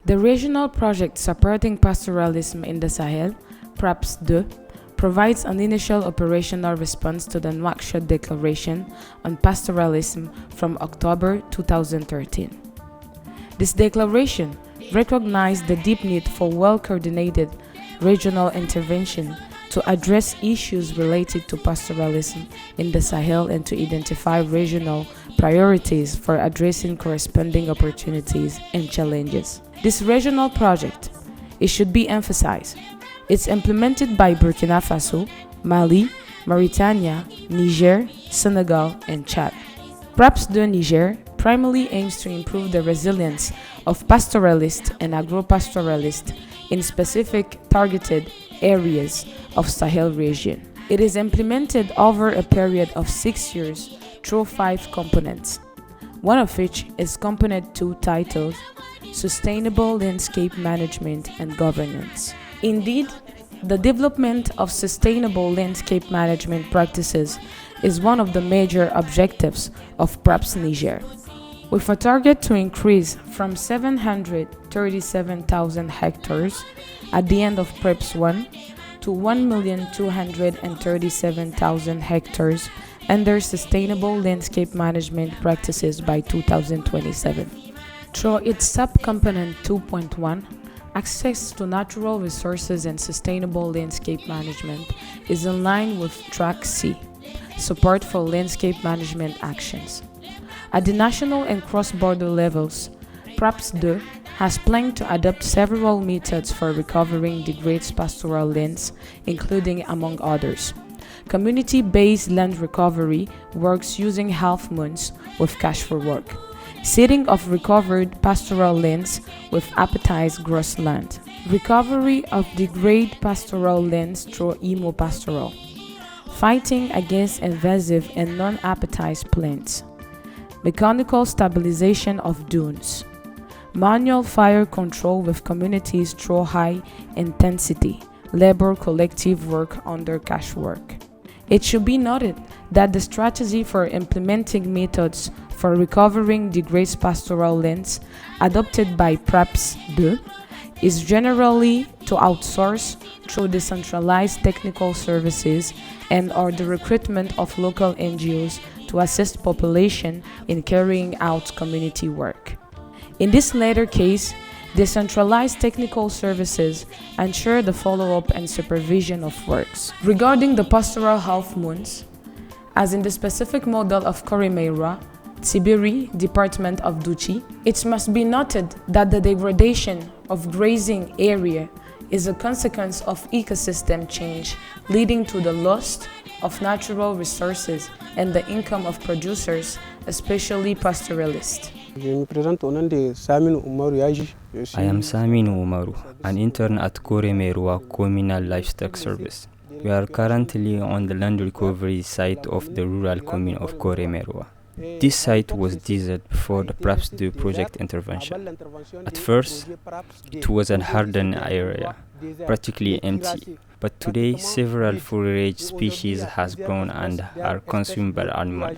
The regional project supporting pastoralism in the Sahel, PRAPS-2, provides an initial operational response to the Nouakchott Declaration on Pastoralism from October 2013. This declaration recognized the deep need for well-coordinated regional intervention to address issues related to pastoralism in the Sahel and to identify regional priorities for addressing corresponding opportunities and challenges. This regional project, it should be emphasized, it's implemented by Burkina Faso, Mali, Mauritania, Niger, Senegal, and Chad. PRAPS-2 Niger primarily aims to improve the resilience of pastoralists and agro-pastoralists in specific targeted areas of Sahel region. It is implemented over a period of 6 years through 5 components, one of which is Component 2 titled Sustainable Landscape Management and Governance. Indeed, the development of sustainable landscape management practices is one of the major objectives of PRAPS Niger, with a target to increase from 737,000 hectares at the end of PRAPS-1 to 1,237,000 hectares under sustainable landscape management practices by 2027. Through its subcomponent 2.1, access to natural resources and sustainable landscape management is in line with Track C, support for landscape management actions. At the national and cross-border levels, PRAPS-2 has planned to adopt several methods for recovering degraded pastoral lands, including, among others, community-based land recovery works using half-moons with cash for work, seeding of recovered pastoral lands with appetized grassland, recovery of degraded pastoral lands through pastoral, fighting against invasive and non-appetized plants, mechanical stabilization of dunes, manual fire control with communities through high-intensity labor collective work under cash work. It should be noted that the strategy for implementing methods for recovering degraded pastoral lands adopted by PRAPS-2 is generally to outsource through decentralized technical services and or the recruitment of local NGOs to assist population in carrying out community work. In this latter case, decentralized technical services ensure the follow-up and supervision of works. Regarding the pastoral half-moons, as in the specific model of Koremeira, Tiberi, Department of Duchi, it must be noted that the degradation of grazing area is a consequence of ecosystem change leading to the loss of natural resources and the income of producers, especially pastoralists. I am Saminu Umaru, an intern at Koremeira Communal Livestock Service. We are currently on the land recovery site of the rural commune of Koremeira. This site was designed before the PRAPS-2 project intervention. At first, it was a hardened area, practically empty, but today several forage species has grown and are consumed by animals.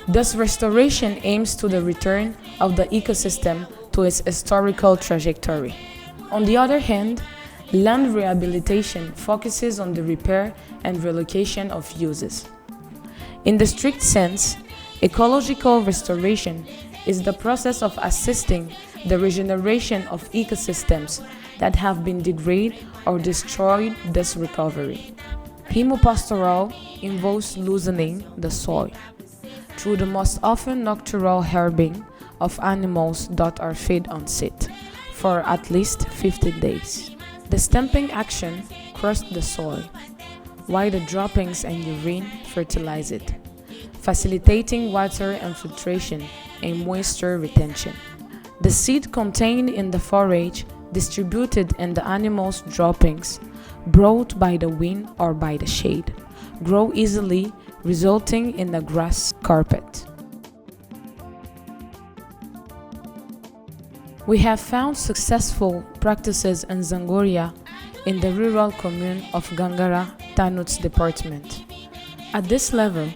Thus, restoration aims to the return of the ecosystem to its historical trajectory. On the other hand, land rehabilitation focuses on the repair and relocation of uses. In the strict sense, ecological restoration is the process of assisting the regeneration of ecosystems that have been degraded or destroyed, thus recovery. Pastoral involves loosening the soil through the most often nocturnal herding of animals that are fed on site for at least 15 days. The stamping action crushed the soil, while the droppings and urine fertilize it, facilitating water infiltration and moisture retention. The seed contained in the forage distributed in the animal's droppings, brought by the wind or by the shade, grow easily, resulting in a grass carpet. We have found successful practices in Zangoria in the rural commune of Gangara, Tanuts department. At this level,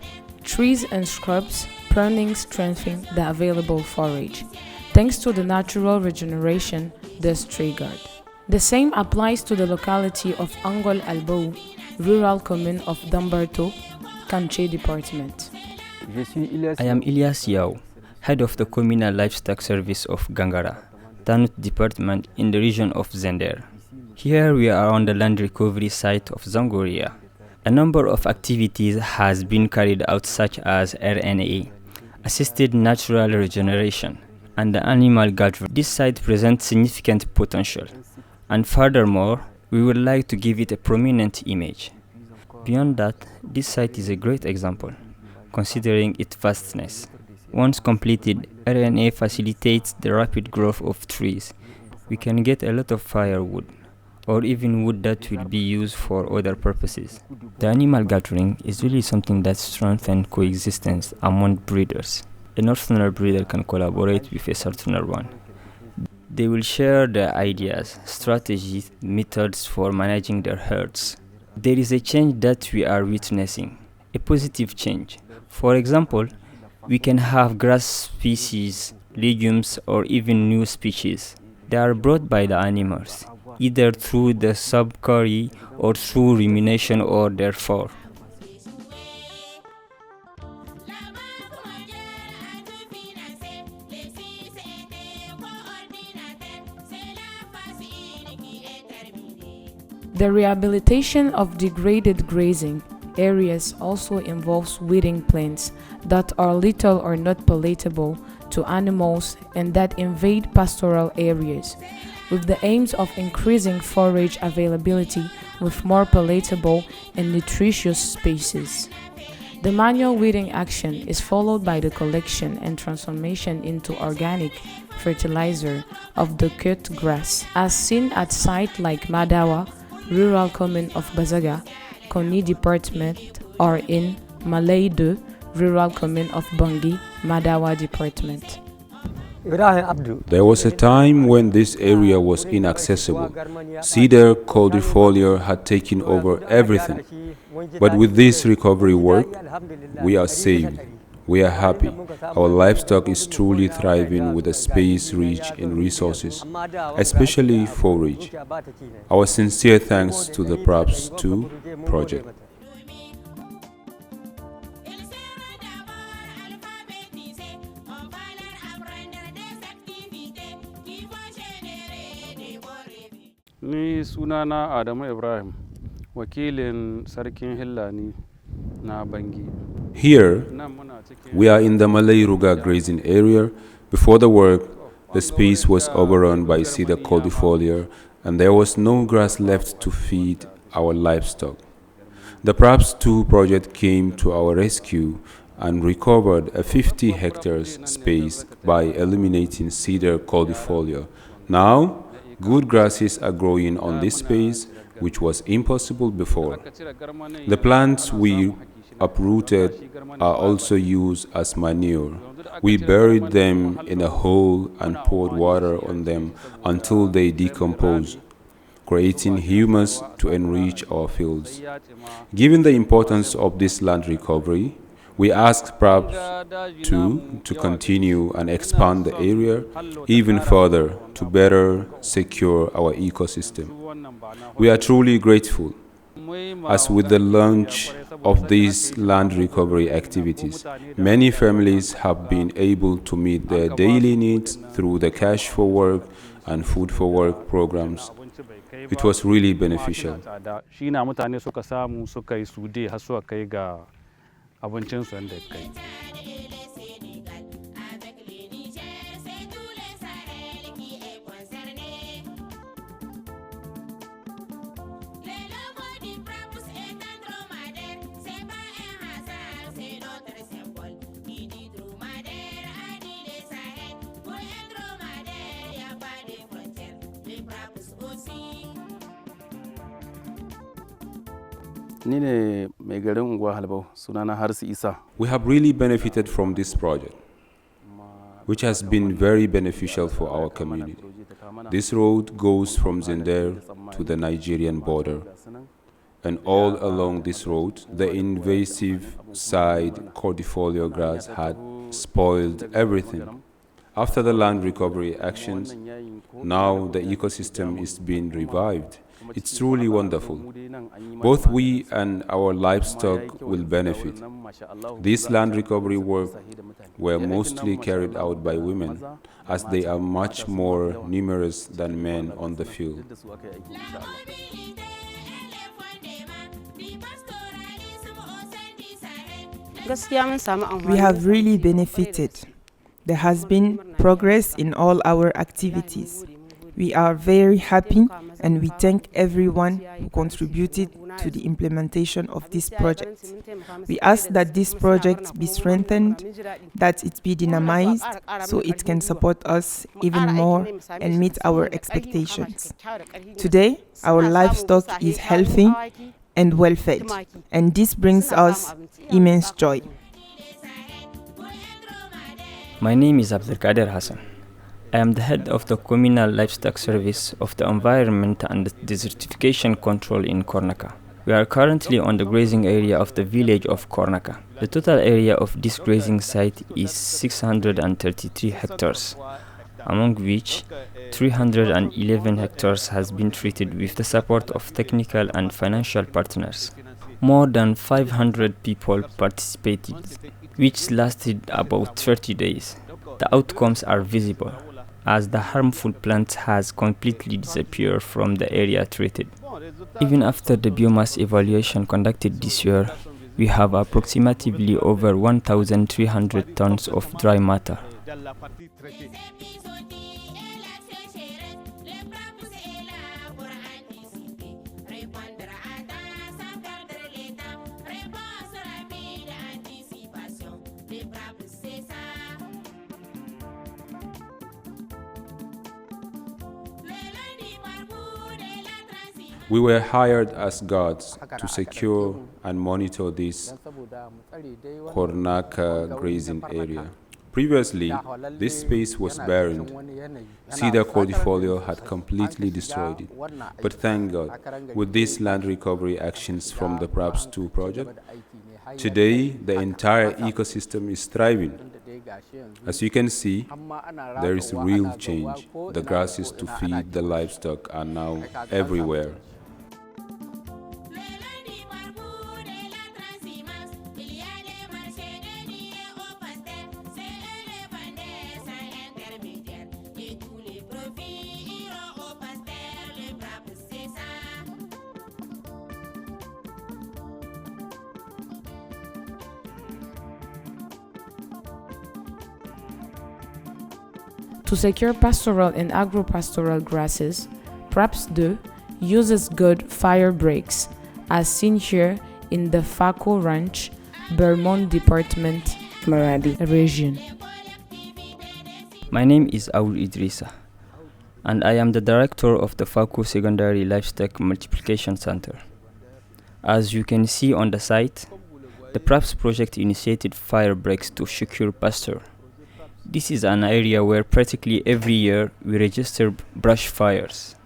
trees and shrubs pruning strengthen the available forage, thanks to the natural regeneration thus triggered. The same applies to the locality of Angol Albou, rural commune of Dambarto, Kanché department. I am Ilyas Yao, head of the communal livestock service of Gangara, Tanut department in the region of Zender. Here we are on the land recovery site of Zangoria. A number of activities has been carried out such as RNA, assisted natural regeneration, and the animal gathering. This site presents significant potential, and furthermore, we would like to give it a prominent image. Beyond that, this site is a great example, considering its vastness. Once completed, RNA facilitates the rapid growth of trees. We can get a lot of firewood, or even wood that will be used for other purposes. The animal gathering is really something that strengthens coexistence among breeders. A northerner breeder can collaborate with a southerner one. They will share their ideas, strategies, methods for managing their herds. There is a change that we are witnessing, a positive change. For example, we can have grass species, legumes, or even new species. They are brought by the animals, either through the sub-curry or through rumination or their fur. The rehabilitation of degraded grazing areas also involves weeding plants that are little or not palatable to animals and that invade pastoral areas, with the aims of increasing forage availability with more palatable and nutritious species. The manual weeding action is followed by the collection and transformation into organic fertilizer of the cut grass, as seen at sites like Madawa, rural commune of Bazaga, Koni department, or in Malay 2, rural commune of Bangui, Madawa department. There was a time when this area was inaccessible. Cedar caudifoliar had taken over everything. But with this recovery work, we are saved. We are happy. Our livestock is truly thriving with a space rich in resources, especially forage. Our sincere thanks to the PRAPS-2 project. Ni sunana Adamu Ibrahim, wakilin sarkin Hillani na Bangi. Here, we are in the Malay Ruga grazing area. Before the work, the space was overrun by cedar caudifoliar and there was no grass left to feed our livestock. The PRAPS-2 project came to our rescue and recovered a 50 hectares space by eliminating cedar caudifoliar. Now, good grasses are growing on this space, which was impossible before. The plants we uprooted are also used as manure. We buried them in a hole and poured water on them until they decomposed, creating humus to enrich our fields. Given the importance of this land recovery, we asked PRAPS-2 to continue and expand the area even further to better secure our ecosystem. We are truly grateful. As with the launch of these land recovery activities, many families have been able to meet their daily needs through the Cash for Work and Food for Work programs. It was really beneficial. We have really benefited from this project. which has been very beneficial for our community. This road goes from Zinder to the Nigerian border. And all along this road, the invasive side cordifolio grass had spoiled everything. After the land recovery actions, now the ecosystem is being revived. It's truly wonderful. Both we and our livestock will benefit. This land recovery work were mostly carried out by women, as they are much more numerous than men on the field. We have really benefited. There has been progress in all our activities. We are very happy and we thank everyone who contributed to the implementation of this project. We ask that this project be strengthened, that it be dynamized so it can support us even more and meet our expectations. Today, our livestock is healthy and well fed, and this brings us immense joy. My name is Abdelkader Hassan. I am the head of the Communal Livestock Service of the Environment and Desertification Control in Cornaca. We are currently on the grazing area of the village of Cornaca. The total area of this grazing site is 633 hectares, among which 311 hectares has been treated with the support of technical and financial partners. More than 500 people participated, which lasted about 30 days. The outcomes are visible, as the harmful plant has completely disappeared from the area treated. Even after the biomass evaluation conducted this year, we have approximately over 1,300 tons of dry matter. We were hired as guards to secure and monitor this Cornaca grazing area. Previously, this space was barren. Cedar cordifolio had completely destroyed it. But thank God, with these land recovery actions from the PRAPS-2 project, today the entire ecosystem is thriving. As you can see, there is real change. The grasses to feed the livestock are now everywhere. To secure pastoral and agro-pastoral grasses, PRAPS-2 uses good fire breaks, as seen here in the Fako Ranch, Vermont Department, Maradi region. My name is Aoul Idrissa, and I am the director of the Fako Secondary Livestock Multiplication Center. As you can see on the site, the PRAPS project initiated fire breaks to secure pasture. This is an area where practically every year we register brush fires.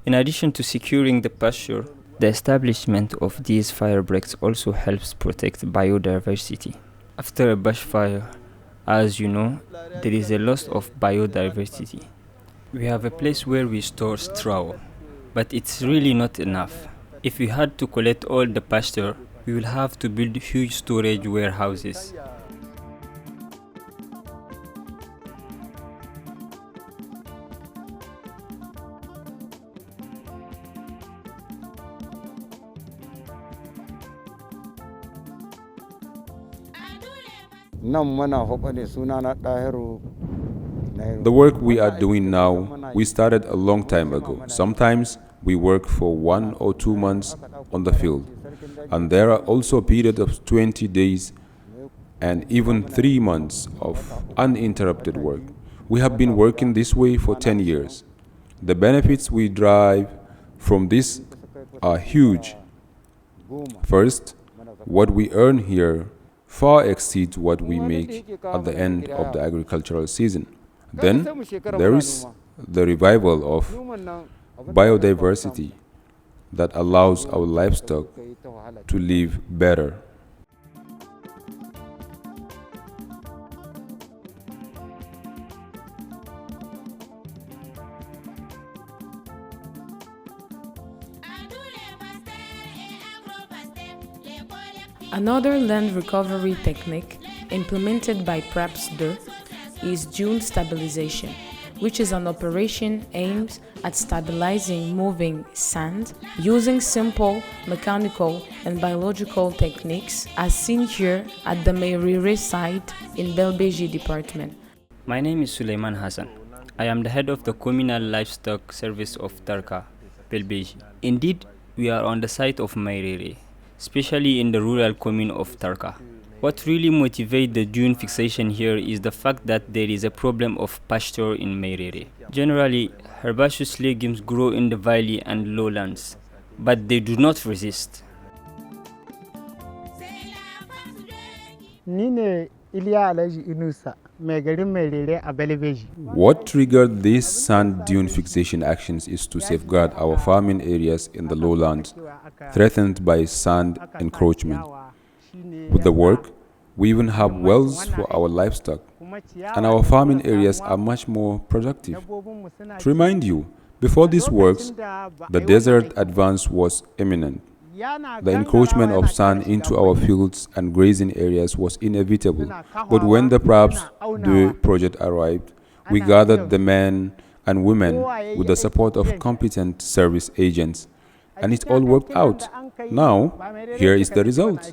In addition to securing the pasture, the establishment of these fire breaks also helps protect biodiversity. After a bushfire, as you know, there is a loss of biodiversity. We have a place where we store straw, but it's really not enough. If we had to collect all the pasture, we will have to build huge storage warehouses. The work we are doing now, we started a long time ago. Sometimes we work for 1 or 2 months on the field, and there are also periods of 20 days and even 3 months of uninterrupted work. We have been working this way for 10 years. The benefits we derive from this are huge. First, what we earn here far exceeds what we make at the end of the agricultural season. Then there is the revival of biodiversity that allows our livestock to live better. Another land recovery technique implemented by PRAPS-2 is dune stabilization, which is an operation aimed at stabilizing moving sand using simple mechanical and biological techniques as seen here at the Meirire site in Belbeji department. My name is Suleiman Hassan. I am the head of the Communal Livestock Service of Tarka, Belbeji. Indeed, we are on the site of Meirire, especially in the rural commune of Tarka. What really motivates the dune fixation here is the fact that there is a problem of pasture in Meirire. Generally, herbaceous legumes grow in the valley and lowlands, but they do not resist. What triggered these sand dune fixation actions is to safeguard our farming areas in the lowlands threatened by sand encroachment. With the work, we even have wells for our livestock, and our farming areas are much more productive. To remind you, before these works, the desert advance was imminent. The encroachment of sand into our fields and grazing areas was inevitable, but when the PRAPS-2 project arrived, we gathered the men and women with the support of competent service agents, and it all worked out. Now, here is the result.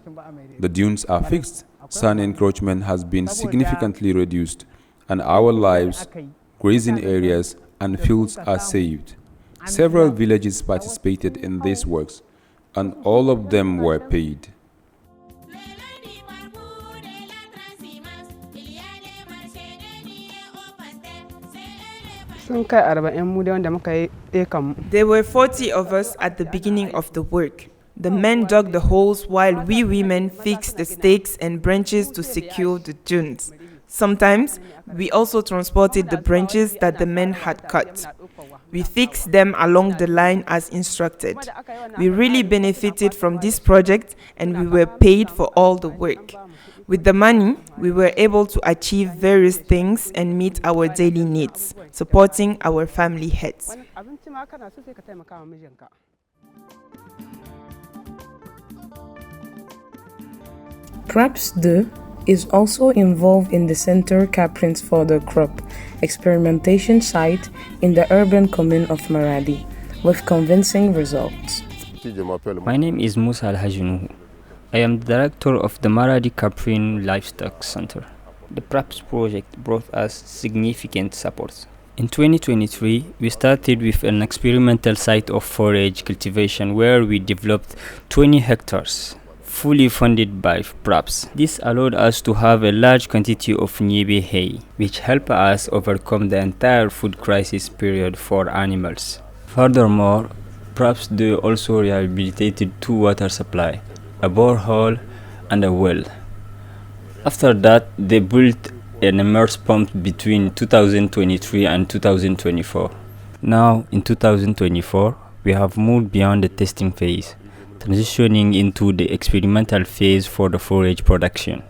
The dunes are fixed, sand encroachment has been significantly reduced, and our lives, grazing areas, and fields are saved. Several villages participated in these works, and all of them were paid. There were 40 of us at the beginning of the work. The men dug the holes while we women fixed the stakes and branches to secure the dunes. Sometimes, we also transported the branches that the men had cut. We fixed them along the line as instructed. We really benefited from this project and we were paid for all the work. With the money, we were able to achieve various things and meet our daily needs, supporting our family heads. PRAPS-2 is also involved in the Center Caprins for the Crop experimentation site in the urban commune of Maradi, with convincing results. My name is Musa Al-Hajinuhu. I am the director of the Maradi Caprin Livestock Center. The PRAPS project brought us significant support. In 2023, we started with an experimental site of forage cultivation where we developed 20 hectares, fully funded by PRAPS. This allowed us to have a large quantity of Nyebe hay, which helped us overcome the entire food crisis period for animals. Furthermore, PRAPS-2 also rehabilitated 2 water supply, a borehole and a well. After that, they built an immersed pump between 2023 and 2024. Now, in 2024, we have moved beyond the testing phase, transitioning into the experimental phase for the forage production.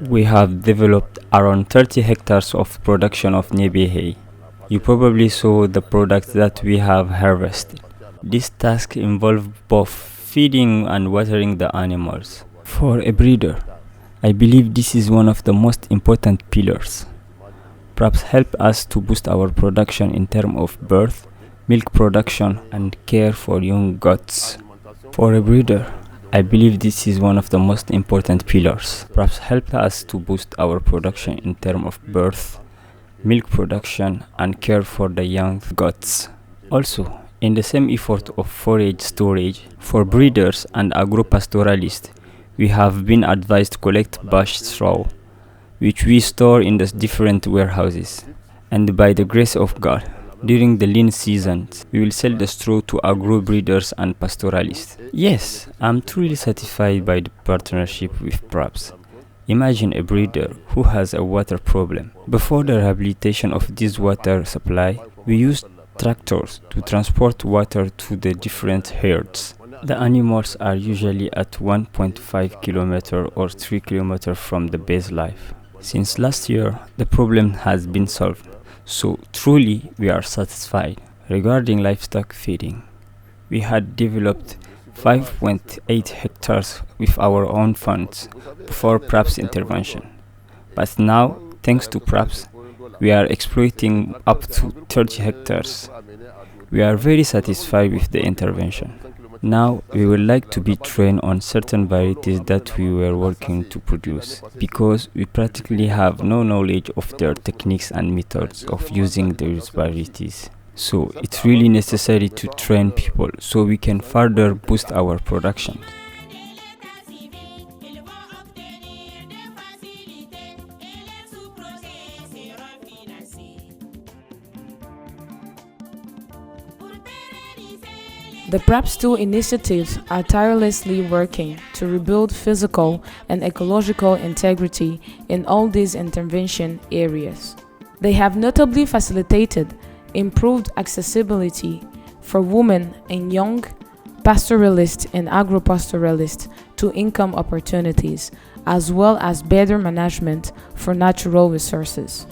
We have developed around 30 hectares of production of Nyebe hay. You probably saw the products that we have harvested. This task involved both feeding and watering the animals. For a breeder, I believe this is one of the most important pillars. PRAPS help us to boost our production in terms of birth, milk production, and care for young goats. For a breeder, I believe this is one of the most important pillars. PRAPS help us to boost our production in terms of birth, milk production, and care for the young goats. Also, in the same effort of forage storage, for breeders and agro-pastoralists, we have been advised to collect bush straw, which we store in the different warehouses. And by the grace of God, during the lean seasons, we will sell the straw to agro breeders and pastoralists. Yes, I'm truly satisfied by the partnership with PRAPS. Imagine a breeder who has a water problem. Before the rehabilitation of this water supply, we used tractors to transport water to the different herds. The animals are usually at 1.5 kilometer or 3 kilometer from the base life. Since last year, the problem has been solved, so truly we are satisfied. Regarding livestock feeding, we had developed 5.8 hectares with our own funds before PRAPS intervention. But now, thanks to PRAPS, we are exploiting up to 30 hectares. We are very satisfied with the intervention. Now, we would like to be trained on certain varieties that we were working to produce, because we practically have no knowledge of their techniques and methods of using these varieties. So it's really necessary to train people so we can further boost our production. The PRAPS-2 initiatives are tirelessly working to rebuild physical and ecological integrity in all these intervention areas. They have notably facilitated improved accessibility for women and young pastoralists and agro-pastoralists to income opportunities, as well as better management for natural resources.